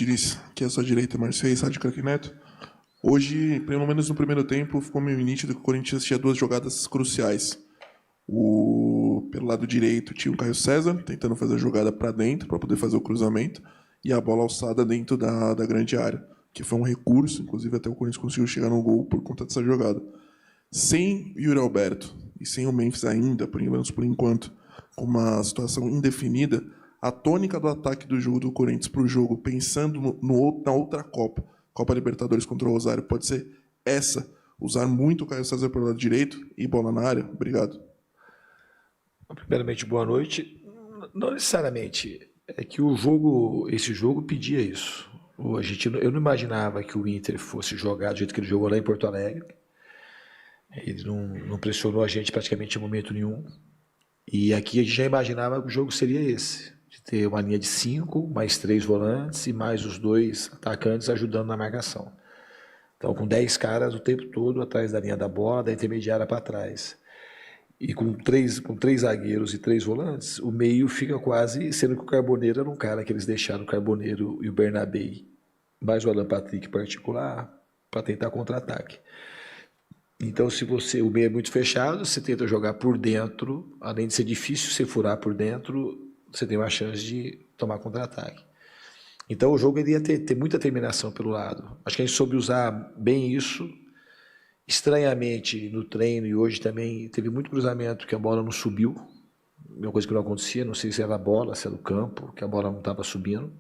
Diniz, aqui à sua direita, Márcio Reis, Rádio Craque Neto. Hoje, pelo menos no primeiro tempo, ficou meio nítido que o Corinthians tinha duas jogadas cruciais. Pelo lado direito tinha o Caio César, tentando fazer a jogada para dentro, para poder fazer o cruzamento, e a bola alçada dentro da grande área, que foi um recurso, inclusive até o Corinthians conseguiu chegar no gol por conta dessa jogada. Sem Yuri Alberto e sem o Memphis ainda, por enquanto, com uma situação indefinida, a tônica do ataque do jogo do Corinthians para o jogo, pensando na outra Copa Libertadores contra o Rosário, pode ser essa, usar muito o Caio César pelo lado direito e bola na área? Obrigado. Primeiramente, boa noite. Não necessariamente, é que esse jogo pedia isso. Eu não imaginava que o Inter fosse jogar do jeito que ele jogou lá em Porto Alegre. Ele não pressionou a gente praticamente em momento nenhum. E aqui a gente já imaginava que o jogo seria esse, de ter uma linha de 5, mais 3 volantes e mais os 2 atacantes ajudando na marcação. Então, com 10 caras o tempo todo atrás da linha da bola, da intermediária para trás. E com três zagueiros e 3 volantes, o meio fica quase, sendo que o Carboneiro era um cara que eles deixaram o Carboneiro e o Bernabé, mais o Alan Patrick particular, para tentar contra-ataque. Então, se o meio é muito fechado, você tenta jogar por dentro, além de ser difícil você furar por dentro, você tem uma chance de tomar contra-ataque. Então, o jogo iria ter muita terminação pelo lado. Acho que a gente soube usar bem isso. Estranhamente, no treino e hoje também, teve muito cruzamento que a bola não subiu. Uma coisa que não acontecia, não sei se era a bola, se era o campo, que a bola não estava subindo.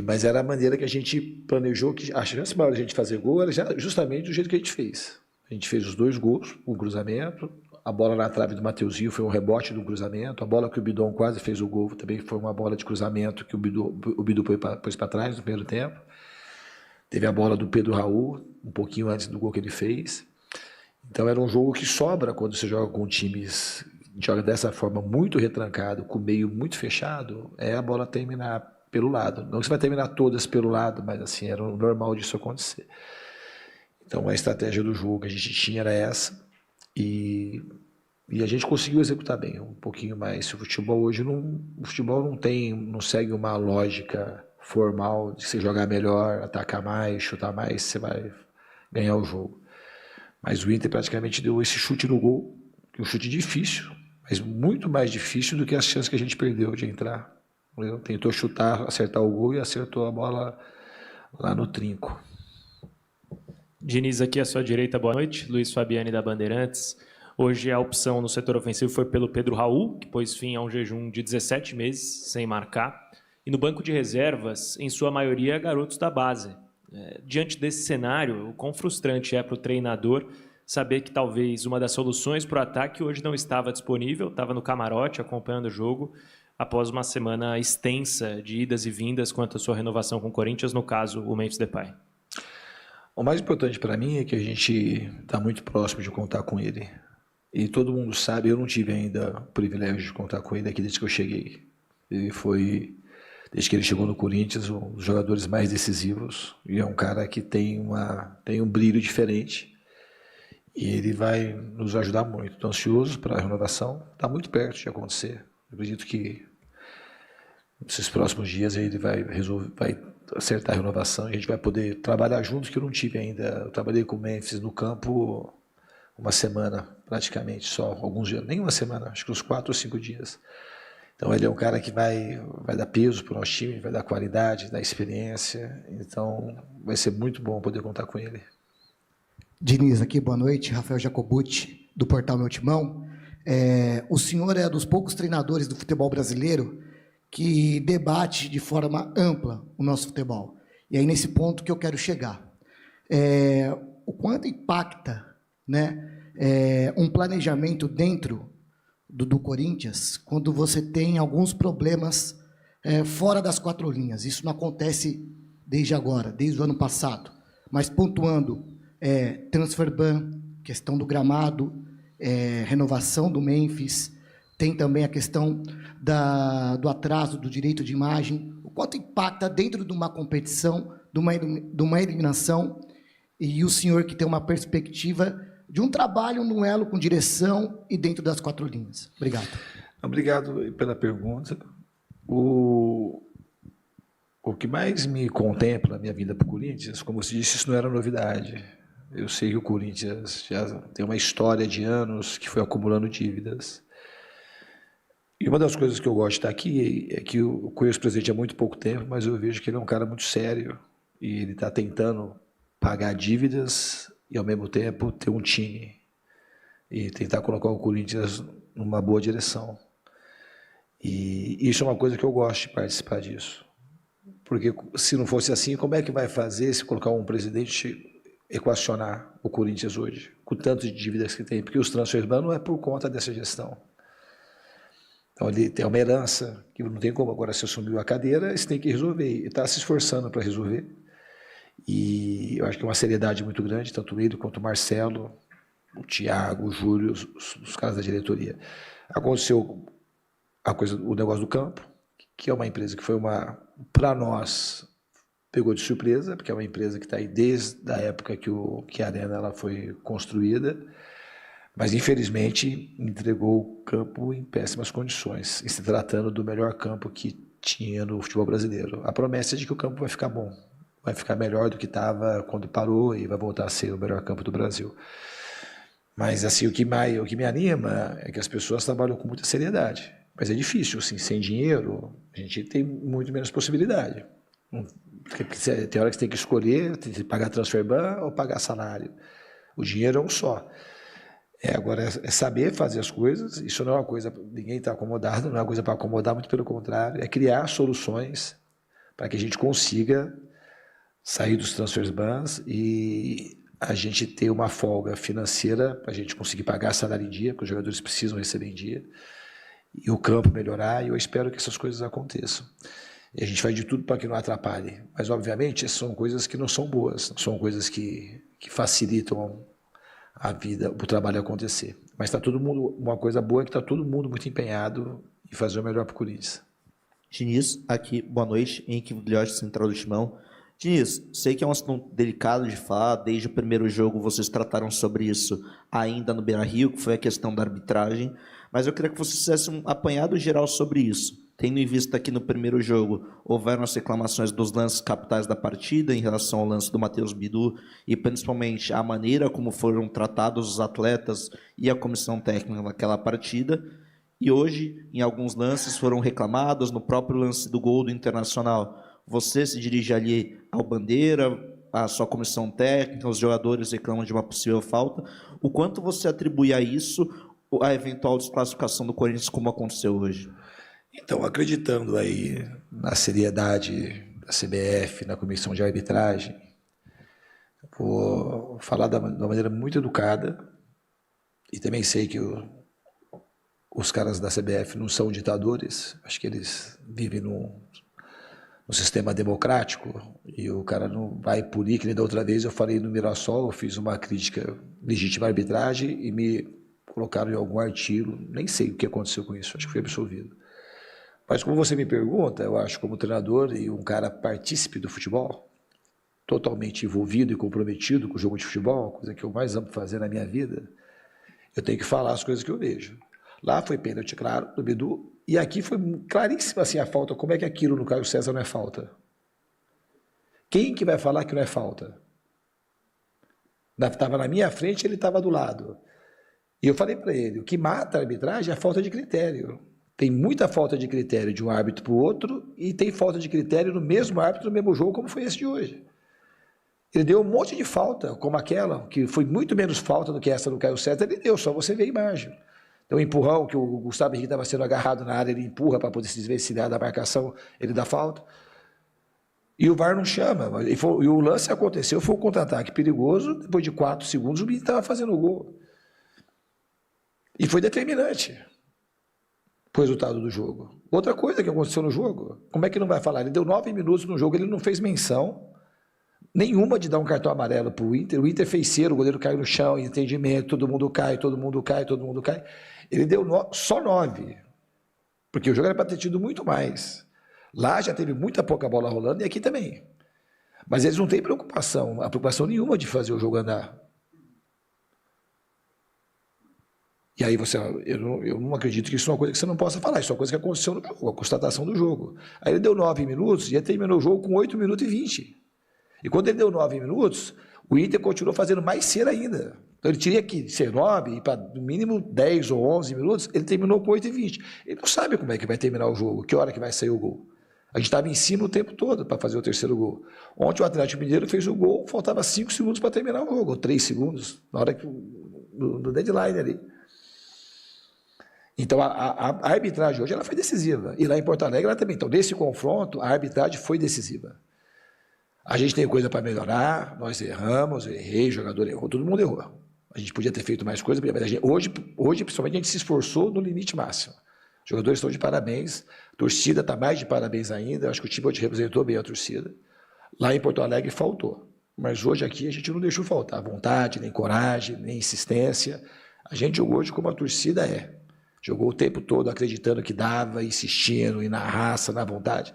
Mas era a maneira que a gente planejou, que a chance maior de a gente fazer gol era justamente do jeito que a gente fez. A gente fez os 2 gols, um cruzamento, a bola na trave do Mateuzinho foi um rebote do cruzamento, a bola que o Bidon quase fez o gol também foi uma bola de cruzamento que o Bidon pôs para trás no primeiro tempo. Teve a bola do Pedro Raul, um pouquinho antes do gol que ele fez. Então era um jogo que sobra quando você joga com times, joga dessa forma muito retrancado, com o meio muito fechado, é a bola terminar pelo lado. Não que você vai terminar todas pelo lado, mas assim, era o normal disso acontecer. Então a estratégia do jogo que a gente tinha era essa, e a gente conseguiu executar bem, um pouquinho mais. O futebol hoje não segue uma lógica formal de você jogar melhor, atacar mais, chutar mais, você vai ganhar o jogo. Mas o Inter praticamente deu esse chute no gol, um chute difícil, mas muito mais difícil do que as chances que a gente perdeu de entrar. Tentou chutar, acertar o gol e acertou a bola lá no trinco. Diniz, aqui à sua direita, boa noite. Luiz Fabiani, da Bandeirantes. Hoje a opção no setor ofensivo foi pelo Pedro Raul, que pôs fim a um jejum de 17 meses sem marcar. E no banco de reservas, em sua maioria, garotos da base. Diante desse cenário, o quão frustrante é para o treinador saber que talvez uma das soluções para o ataque hoje não estava disponível, estava no camarote acompanhando o jogo, após uma semana extensa de idas e vindas quanto à sua renovação com o Corinthians, no caso, o Memphis Depay. O mais importante para mim é que a gente está muito próximo de contar com ele. E todo mundo sabe, eu não tive ainda o privilégio de contar com ele aqui desde que eu cheguei. Ele foi, desde que ele chegou no Corinthians, um dos jogadores mais decisivos. E é um cara que tem um brilho diferente. E ele vai nos ajudar muito. Estou ansioso para a renovação. Está muito perto de acontecer. Eu acredito que nesses próximos dias ele vai acertar a renovação e a gente vai poder trabalhar juntos, que eu não tive ainda. Eu trabalhei com o Memphis no campo uma semana, praticamente, só alguns dias, nem uma semana, acho que uns 4 ou 5 dias. Então ele é um cara que vai dar peso para o nosso time, vai dar qualidade, dar experiência, então vai ser muito bom poder contar com ele. Diniz, aqui, boa noite, Rafael Jacobucci, do Portal Meu Timão. O senhor é dos poucos treinadores do futebol brasileiro que debate de forma ampla o nosso futebol. E aí, nesse ponto que eu quero chegar. O quanto impacta, né, um planejamento dentro do Corinthians quando você tem alguns problemas fora das 4 linhas. Isso não acontece desde agora, desde o ano passado. Mas pontuando, transfer ban, questão do gramado, renovação do Memphis, tem também a questão do atraso do direito de imagem, o quanto impacta dentro de uma competição, de uma eliminação, e o senhor que tem uma perspectiva de um trabalho no elo com direção e dentro das 4 linhas. Obrigado. Obrigado pela pergunta. O que mais me contempla na minha vinda para o Corinthians, como você disse, isso não era novidade. Eu sei que o Corinthians já tem uma história de anos que foi acumulando dívidas. E uma das coisas que eu gosto de estar aqui é que eu conheço o presidente há muito pouco tempo, mas eu vejo que ele é um cara muito sério e ele está tentando pagar dívidas e, ao mesmo tempo, ter um time e tentar colocar o Corinthians numa boa direção. E isso é uma coisa que eu gosto de participar disso. Porque se não fosse assim, como é que vai fazer se colocar um presidente equacionar o Corinthians hoje, com tanto de dívidas que tem? Porque os transfers não é por conta dessa gestão. Então, ele tem uma herança que não tem como. Agora, se assumiu a cadeira, você tem que resolver. Ele está se esforçando para resolver. E eu acho que é uma seriedade muito grande, tanto ele quanto o Marcelo, o Thiago, o Júlio, os caras da diretoria. Aconteceu o negócio do campo, que é uma empresa que foi para nós, pegou de surpresa, porque é uma empresa que está aí desde a época que a Arena ela foi construída, mas infelizmente entregou o campo em péssimas condições, em se tratando do melhor campo que tinha no futebol brasileiro. A promessa é de que o campo vai ficar bom, vai ficar melhor do que estava quando parou e vai voltar a ser o melhor campo do Brasil. Mas assim, o que me anima é que as pessoas trabalham com muita seriedade. Mas é difícil, assim, sem dinheiro, a gente tem muito menos possibilidade. Porque tem hora que você tem que escolher, tem que pagar transferban ou pagar salário. O dinheiro é um só. Agora, é saber fazer as coisas, isso não é uma coisa, ninguém está acomodado, não é uma coisa para acomodar, muito pelo contrário, é criar soluções para que a gente consiga sair dos transferbans e a gente ter uma folga financeira para a gente conseguir pagar salário em dia, porque os jogadores precisam receber em dia, e o campo melhorar, e eu espero que essas coisas aconteçam. E a gente faz de tudo para que não atrapalhe, mas obviamente são coisas que não são boas, são coisas que facilitam a vida, o trabalho acontecer. Mas está todo mundo, uma coisa boa é que está todo mundo muito empenhado em fazer o melhor para o Corinthians. Diniz, aqui, boa noite, Henrique Guilhote, Central do Timão. Diniz, sei que é um assunto delicado de falar, desde o primeiro jogo vocês trataram sobre isso ainda no Beira-Rio, que foi a questão da arbitragem, mas eu queria que você fizesse um apanhado geral sobre isso. Tendo em vista que no primeiro jogo houveram as reclamações dos lances capitais da partida em relação ao lance do Matheus Bidu e principalmente a maneira como foram tratados os atletas e a comissão técnica naquela partida, e hoje, em alguns lances, foram reclamados, no próprio lance do gol do Internacional. Você se dirige ali ao Bandeira, à sua comissão técnica, os jogadores reclamam de uma possível falta. O quanto você atribui a isso a eventual desclassificação do Corinthians, como aconteceu hoje? Então, acreditando aí na seriedade da CBF, na comissão de arbitragem, vou falar de uma maneira muito educada, e também sei que os caras da CBF não são ditadores, acho que eles vivem num sistema democrático, e o cara não vai punir, que nem da outra vez eu falei no Mirassol, eu fiz uma crítica legítima à arbitragem e me colocaram em algum artigo, nem sei o que aconteceu com isso, acho que fui absolvido. Mas como você me pergunta, eu acho como treinador e um cara partícipe do futebol, totalmente envolvido e comprometido com o jogo de futebol, coisa que eu mais amo fazer na minha vida, eu tenho que falar as coisas que eu vejo. Lá foi pênalti claro, do Bidu, e aqui foi claríssima assim a falta. Como é que aquilo no Caio César não é falta? Quem que vai falar que não é falta? Estava na minha frente, ele estava do lado. E eu falei para ele, o que mata a arbitragem é a falta de critério. Tem muita falta de critério de um árbitro para o outro e tem falta de critério no mesmo árbitro, no mesmo jogo, como foi esse de hoje. Ele deu um monte de falta, como aquela, que foi muito menos falta do que essa do Caio César, ele deu, só você vê a imagem. Então, o empurrão, que o Gustavo Henrique estava sendo agarrado na área, ele empurra para poder se desvencilhar da marcação, ele dá falta. E o VAR não chama. E o lance aconteceu, foi um contra-ataque perigoso, depois de 4 segundos o Bini estava fazendo o gol. E foi determinante para o resultado do jogo. Outra coisa que aconteceu no jogo, como é que não vai falar? Ele deu 9 minutos no jogo, ele não fez menção nenhuma de dar um cartão amarelo para o Inter fez cera, o goleiro caiu no chão, entendimento, todo mundo cai, todo mundo cai, todo mundo cai. Ele deu só 9, porque o jogo era para ter tido muito mais. Lá já teve muita pouca bola rolando e aqui também. Mas eles não têm preocupação nenhuma de fazer o jogo andar. E aí eu não acredito que isso é uma coisa que você não possa falar, isso é uma coisa que aconteceu no jogo, a constatação do jogo. Aí ele deu 9 minutos e ele terminou o jogo com 8 minutos e 20. E quando ele deu 9 minutos, o Inter continuou fazendo mais cedo ainda. Então ele teria que ser 9 e para no mínimo 10 ou 11 minutos, ele terminou com 8 e 20. Ele não sabe como é que vai terminar o jogo, que hora que vai sair o gol. A gente estava em cima o tempo todo para fazer o terceiro gol. Ontem o Atlético Mineiro fez o gol, faltava 5 segundos para terminar o jogo, ou 3 segundos, na hora que no deadline ali. Então, a arbitragem hoje ela foi decisiva. E lá em Porto Alegre ela também. Então, nesse confronto, a arbitragem foi decisiva. A gente tem coisa para melhorar, nós erramos, eu errei, o jogador errou, todo mundo errou. A gente podia ter feito mais coisa, mas hoje, principalmente, a gente se esforçou no limite máximo. Os jogadores estão de parabéns, a torcida está mais de parabéns ainda, acho que o time hoje representou bem a torcida. Lá em Porto Alegre faltou, mas hoje aqui a gente não deixou faltar vontade, nem coragem, nem insistência. A gente jogou hoje como a torcida é. Jogou o tempo todo acreditando que dava, insistindo, e na raça, na vontade.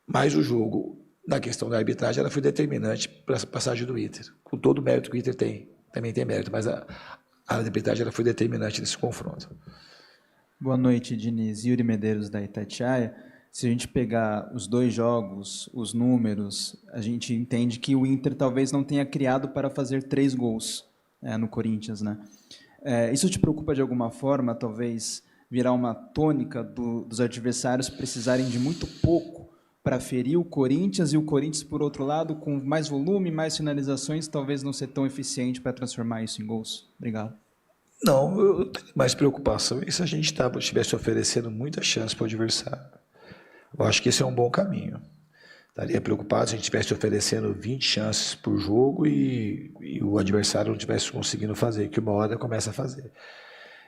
Mas o jogo, na questão da arbitragem, ela foi determinante para a passagem do Inter. Com todo o mérito que o Inter tem, também tem mérito, mas a arbitragem ela foi determinante nesse confronto. Boa noite, Diniz. Yuri Medeiros, da Itatiaia. Se a gente pegar os dois jogos, os números, a gente entende que o Inter talvez não tenha criado para fazer 3 gols no Corinthians, né? Isso te preocupa de alguma forma, talvez virar uma tônica dos adversários precisarem de muito pouco para ferir o Corinthians, e o Corinthians, por outro lado, com mais volume, mais finalizações, talvez não ser tão eficiente para transformar isso em gols? Obrigado. Não, eu tenho mais preocupação e se a gente estivesse oferecendo muita chance para o adversário. Eu acho que esse é um bom caminho. Estaria preocupado se a gente estivesse oferecendo 20 chances por jogo e o adversário não estivesse conseguindo fazer, que uma hora começa a fazer.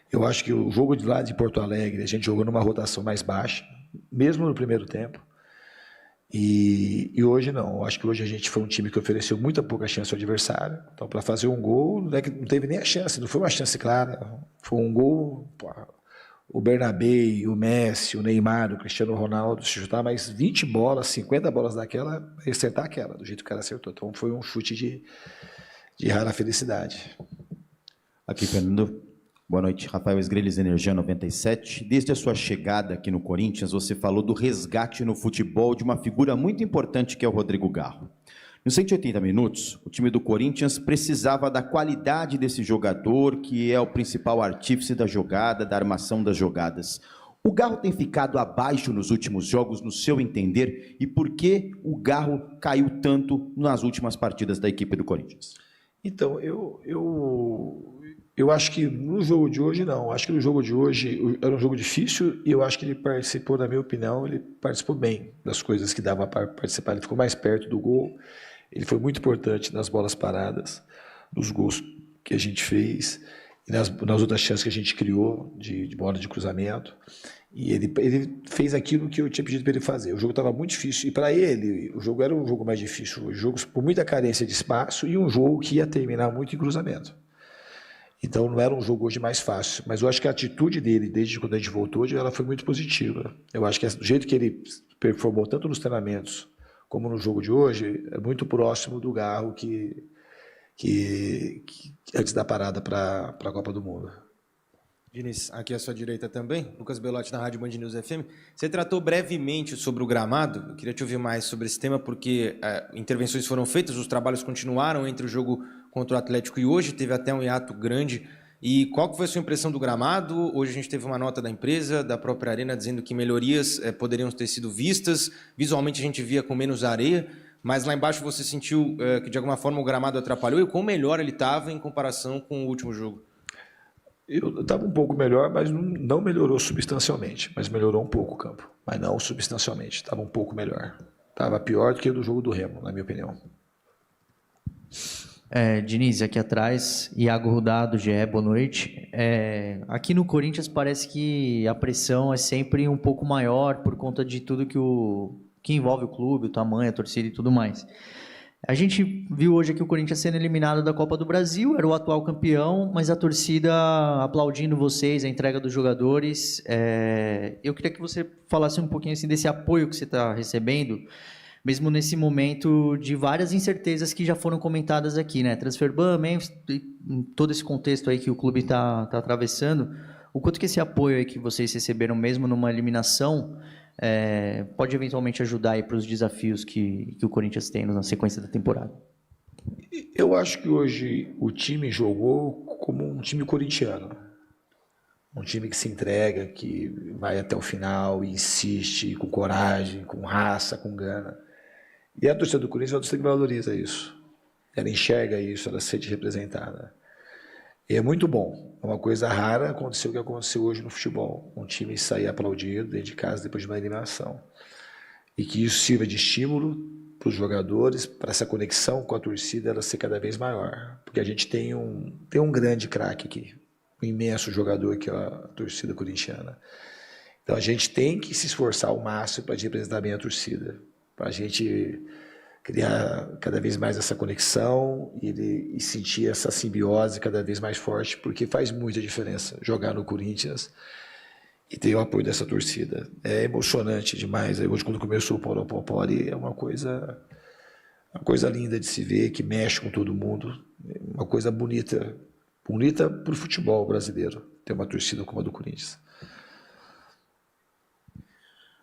Eu acho que o jogo de lá de Porto Alegre, a gente jogou numa rotação mais baixa, mesmo no primeiro tempo. E hoje não. Eu acho que hoje a gente foi um time que ofereceu muita pouca chance ao adversário. Então, para fazer um gol, não teve nem a chance, não foi uma chance clara. Foi um gol. O Bernabé, o Messi, o Neymar, o Cristiano Ronaldo, se chutar mais 20 bolas, 50 bolas daquela, vai acertar aquela, do jeito que o cara acertou. Então, foi um chute de rara felicidade. Aqui, Fernando. Boa noite, Rafael Esgrelhes, Energia 97. Desde a sua chegada aqui no Corinthians, você falou do resgate no futebol de uma figura muito importante que é o Rodrigo Garro. Nos 180 minutos, o time do Corinthians precisava da qualidade desse jogador, que é o principal artífice da jogada, da armação das jogadas. O Garro tem ficado abaixo nos últimos jogos, no seu entender, e por que o Garro caiu tanto nas últimas partidas da equipe do Corinthians? Então, eu acho que no jogo de hoje, não. Acho que no jogo de hoje era um jogo difícil e eu acho que ele participou, na minha opinião, ele participou bem das coisas que dava para participar. Ele ficou mais perto do gol, ele foi muito importante nas bolas paradas, nos gols que a gente fez e nas outras chances que a gente criou de bola de cruzamento. E ele fez aquilo que eu tinha pedido para ele fazer. O jogo estava muito difícil e para ele o jogo era um jogo mais difícil. O jogo por muita carência de espaço e um jogo que ia terminar muito em cruzamento. Então não era um jogo hoje mais fácil, mas eu acho que a atitude dele, desde quando a gente voltou, ela foi muito positiva. Eu acho que do jeito que ele performou, tanto nos treinamentos como no jogo de hoje, é muito próximo do Garro que antes da parada para a Copa do Mundo. Diniz, aqui à sua direita também, Lucas Belotti na Rádio Band News FM. Você tratou brevemente sobre o gramado, eu queria te ouvir mais sobre esse tema, porque intervenções foram feitas, os trabalhos continuaram entre o jogo contra o Atlético e hoje, teve até um hiato grande. E qual que foi a sua impressão do gramado? Hoje a gente teve uma nota da empresa, da própria Arena, dizendo que melhorias poderiam ter sido vistas, visualmente a gente via com menos areia, mas lá embaixo você sentiu que de alguma forma o gramado atrapalhou, e quão melhor ele estava em comparação com o último jogo? Eu estava um pouco melhor, mas não melhorou substancialmente, mas melhorou um pouco o campo, mas não substancialmente, estava um pouco melhor. Estava pior do que o do jogo do Remo, na minha opinião. Diniz, aqui atrás, Iago Rudá, do GE, boa noite. Aqui no Corinthians parece que a pressão é sempre um pouco maior por conta de tudo que envolve o clube, o tamanho, a torcida e tudo mais. A gente viu hoje aqui o Corinthians sendo eliminado da Copa do Brasil, era o atual campeão, mas a torcida aplaudindo vocês, a entrega dos jogadores. Eu queria que você falasse um pouquinho assim, desse apoio que você está recebendo, mesmo nesse momento de várias incertezas que já foram comentadas aqui, né? Transfer ban, em todo esse contexto aí que o clube está atravessando, o quanto que esse apoio aí que vocês receberam mesmo numa eliminação pode eventualmente ajudar aí para os desafios que o Corinthians tem na sequência da temporada? Eu acho que hoje o time jogou como um time corintiano. Um time que se entrega, que vai até o final, insiste com coragem, com raça, com gana. E a torcida do Corinthians é uma torcida que valoriza isso. Ela enxerga isso, ela se sente representada. E é muito bom. É uma coisa rara acontecer o que aconteceu hoje no futebol. Um time sair aplaudido dentro de casa depois de uma eliminação. E que isso sirva de estímulo para os jogadores, para essa conexão com a torcida ela ser cada vez maior. Porque a gente tem um grande craque aqui. Um imenso jogador que é a torcida corintiana. Então a gente tem que se esforçar ao máximo para representar bem a torcida, para a gente criar cada vez mais essa conexão e sentir essa simbiose cada vez mais forte, porque faz muita diferença jogar no Corinthians e ter o apoio dessa torcida. É emocionante demais. Hoje, quando começou o Paulo Popori, é uma coisa linda de se ver, que mexe com todo mundo, uma coisa bonita. Bonita para o futebol brasileiro, ter uma torcida como a do Corinthians.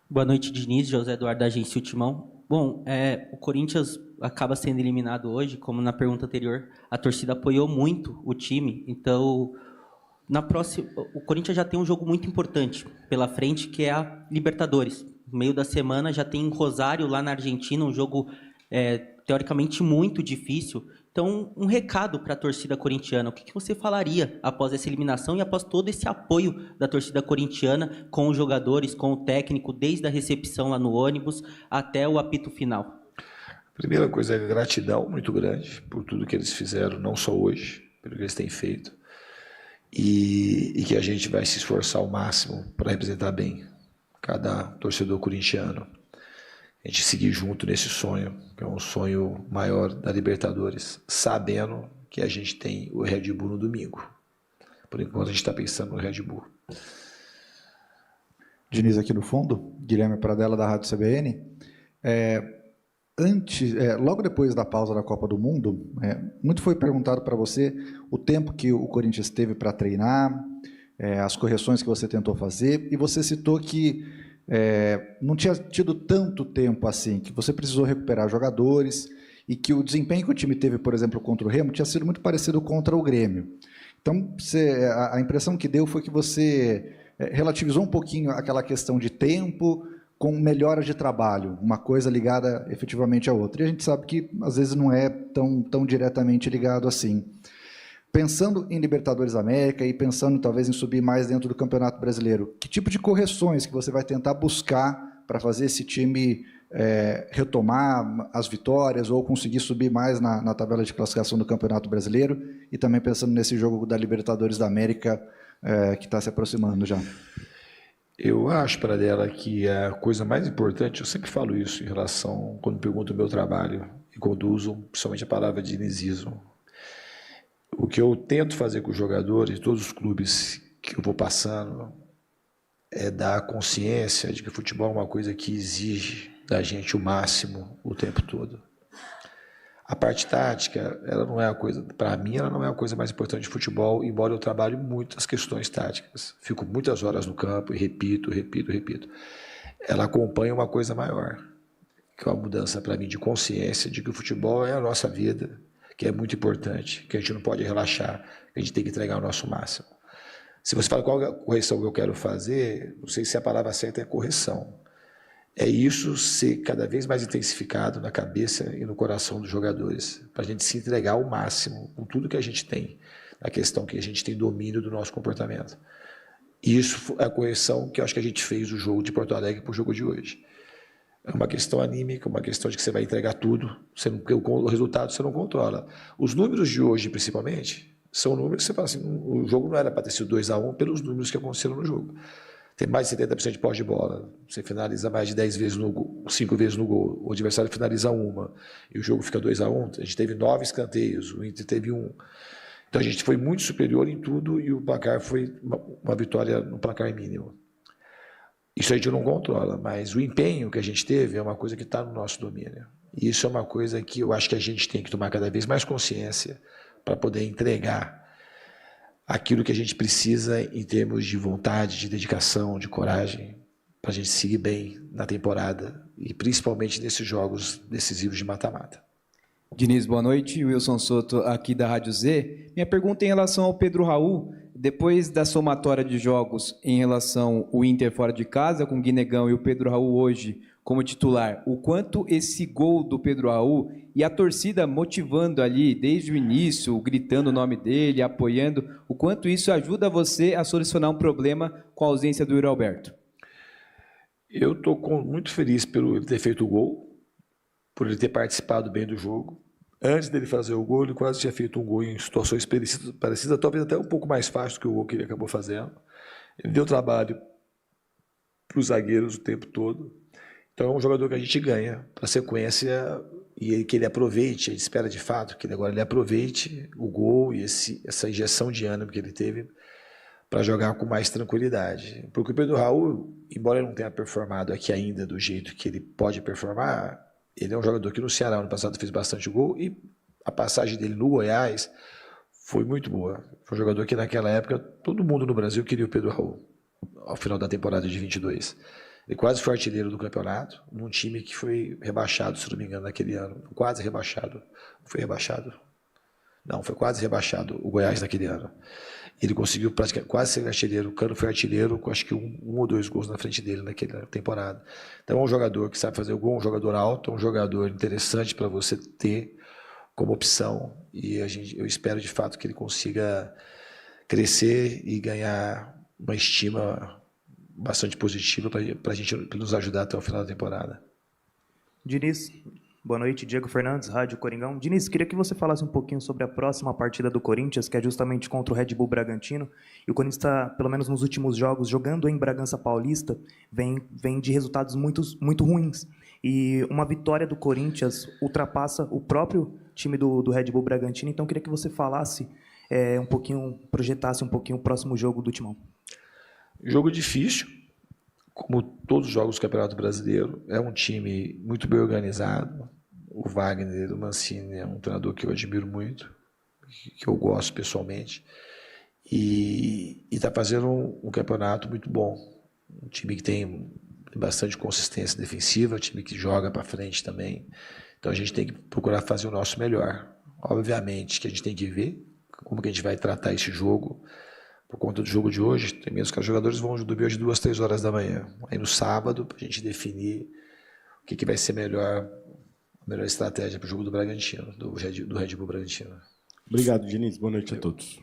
Boa noite, Diniz, José Eduardo da agência Ultimão. Bom, o Corinthians acaba sendo eliminado hoje, como na pergunta anterior, a torcida apoiou muito o time, então o Corinthians já tem um jogo muito importante pela frente, que é a Libertadores. No meio da semana já tem Rosário lá na Argentina, um jogo teoricamente muito difícil. Então, um recado para a torcida corintiana. O que você falaria após essa eliminação e após todo esse apoio da torcida corintiana com os jogadores, com o técnico, desde a recepção lá no ônibus até o apito final? A primeira coisa é gratidão muito grande por tudo que eles fizeram, não só hoje, pelo que eles têm feito. E que a gente vai se esforçar ao máximo para representar bem cada torcedor corintiano. A gente seguir junto nesse sonho, que é um sonho maior da Libertadores, sabendo que a gente tem o Red Bull no domingo. Por enquanto a gente está pensando no Red Bull. Diniz aqui no fundo, Guilherme Pradella da Rádio CBN. Logo depois da pausa da Copa do Mundo, muito foi perguntado para você o tempo que o Corinthians teve para treinar, as correções que você tentou fazer, e você citou que não tinha tido tanto tempo assim, que você precisou recuperar jogadores e que o desempenho que o time teve, por exemplo, contra o Remo, tinha sido muito parecido contra o Grêmio. Então, a impressão que deu foi que você relativizou um pouquinho aquela questão de tempo com melhora de trabalho, uma coisa ligada efetivamente à outra. E a gente sabe que, às vezes, não é tão diretamente ligado assim. Pensando em Libertadores da América e pensando talvez em subir mais dentro do Campeonato Brasileiro, que tipo de correções que você vai tentar buscar para fazer esse time retomar as vitórias ou conseguir subir mais na tabela de classificação do Campeonato Brasileiro, e também pensando nesse jogo da Libertadores da América que está se aproximando já? Eu acho, Pradella, que a coisa mais importante, eu sempre falo isso em relação, quando pergunto o meu trabalho e quando uso principalmente a palavra dinizismo. O que eu tento fazer com os jogadores, todos os clubes que eu vou passando, é dar consciência de que o futebol é uma coisa que exige da gente o máximo o tempo todo. A parte tática, ela não é a coisa, para mim, ela não é a coisa mais importante de futebol, embora eu trabalhe muito as questões táticas. Fico muitas horas no campo e repito. Ela acompanha uma coisa maior, que é uma mudança para mim de consciência de que o futebol é a nossa vida, que é muito importante, que a gente não pode relaxar, que a gente tem que entregar o nosso máximo. Se você fala qual é a correção que eu quero fazer, não sei se a palavra certa é correção. É isso ser cada vez mais intensificado na cabeça e no coração dos jogadores, para a gente se entregar ao máximo com tudo que a gente tem, na questão que a gente tem domínio do nosso comportamento. E isso é a correção que eu acho que a gente fez o jogo de Porto Alegre para o jogo de hoje. É uma questão anímica, uma questão de que você vai entregar tudo, porque o resultado você não controla. Os números de hoje, principalmente, são números que você fala assim, o jogo não era para ter sido 2-1 pelos números que aconteceram no jogo. Tem mais de 70% de posse de bola, você finaliza mais de 10 vezes no gol, 5 vezes no gol, o adversário finaliza uma, e o jogo fica 2-1, a gente teve 9 escanteios, o Inter teve 1. Então a gente foi muito superior em tudo e o placar foi uma vitória no placar mínimo. Isso a gente não controla, mas o empenho que a gente teve é uma coisa que está no nosso domínio. E isso é uma coisa que eu acho que a gente tem que tomar cada vez mais consciência para poder entregar aquilo que a gente precisa em termos de vontade, de dedicação, de coragem, para a gente seguir bem na temporada e principalmente nesses jogos decisivos de mata-mata. Diniz, boa noite. Wilson Soto, aqui da Rádio Z. Minha pergunta é em relação ao Pedro Raul. Depois da somatória de jogos em relação ao Inter fora de casa, com o Guinegão e o Pedro Raul hoje como titular, o quanto esse gol do Pedro Raul e a torcida motivando ali desde o início, gritando o nome dele, apoiando, o quanto isso ajuda você a solucionar um problema com a ausência do Yuri Alberto? Eu estou muito feliz por ele ter feito o gol, por ele ter participado bem do jogo. Antes dele fazer o gol, ele quase tinha feito um gol em situações parecidas, talvez até um pouco mais fácil do que o gol que ele acabou fazendo. Ele deu trabalho para os zagueiros o tempo todo. Então é um jogador que a gente ganha para a sequência e que ele aproveite, a gente espera de fato que agora ele aproveite o gol e essa injeção de ânimo que ele teve para jogar com mais tranquilidade. Porque o Pedro Raul, embora ele não tenha performado aqui ainda do jeito que ele pode performar, ele é um jogador que no Ceará ano passado fez bastante gol e a passagem dele no Goiás foi muito boa. Foi um jogador que naquela época todo mundo no Brasil queria o Pedro Raul ao final da temporada de 22. Ele quase foi artilheiro do campeonato, num time que foi rebaixado, se não me engano, naquele ano. Quase rebaixado. Foi rebaixado? Não, foi quase rebaixado o Goiás naquele ano. Ele conseguiu praticamente quase ser artilheiro. O Cano foi artilheiro com acho que um ou dois gols na frente dele naquela temporada. Então é um jogador que sabe fazer o gol, um jogador alto, um jogador interessante para você ter como opção. E eu espero de fato que ele consiga crescer e ganhar uma estima bastante positiva para a gente nos ajudar até o final da temporada. Diniz, boa noite. Diego Fernandes, Rádio Coringão. Diniz, queria que você falasse um pouquinho sobre a próxima partida do Corinthians, que é justamente contra o Red Bull Bragantino. E o Corinthians está, pelo menos nos últimos jogos, jogando em Bragança Paulista, vem de resultados muito ruins. E uma vitória do Corinthians ultrapassa o próprio time do Red Bull Bragantino. Então, queria que você falasse um pouquinho, projetasse um pouquinho o próximo jogo do Timão. Jogo difícil, como todos os jogos do Campeonato Brasileiro. É um time muito bem organizado. O Wagner, o Mancini, é um treinador que eu admiro muito, que eu gosto pessoalmente. E está fazendo um campeonato muito bom. Um time que tem bastante consistência defensiva, um time que joga para frente também. Então a gente tem que procurar fazer o nosso melhor. Obviamente que a gente tem que ver como que a gente vai tratar esse jogo. Por conta do jogo de hoje, tem mesmo que os jogadores vão dormir hoje 2, 3 horas da manhã. Aí no sábado, para a gente definir o que vai ser a melhor estratégia para o jogo do Bragantino, do Red Bull Bragantino. Obrigado, Diniz. Boa noite a todos.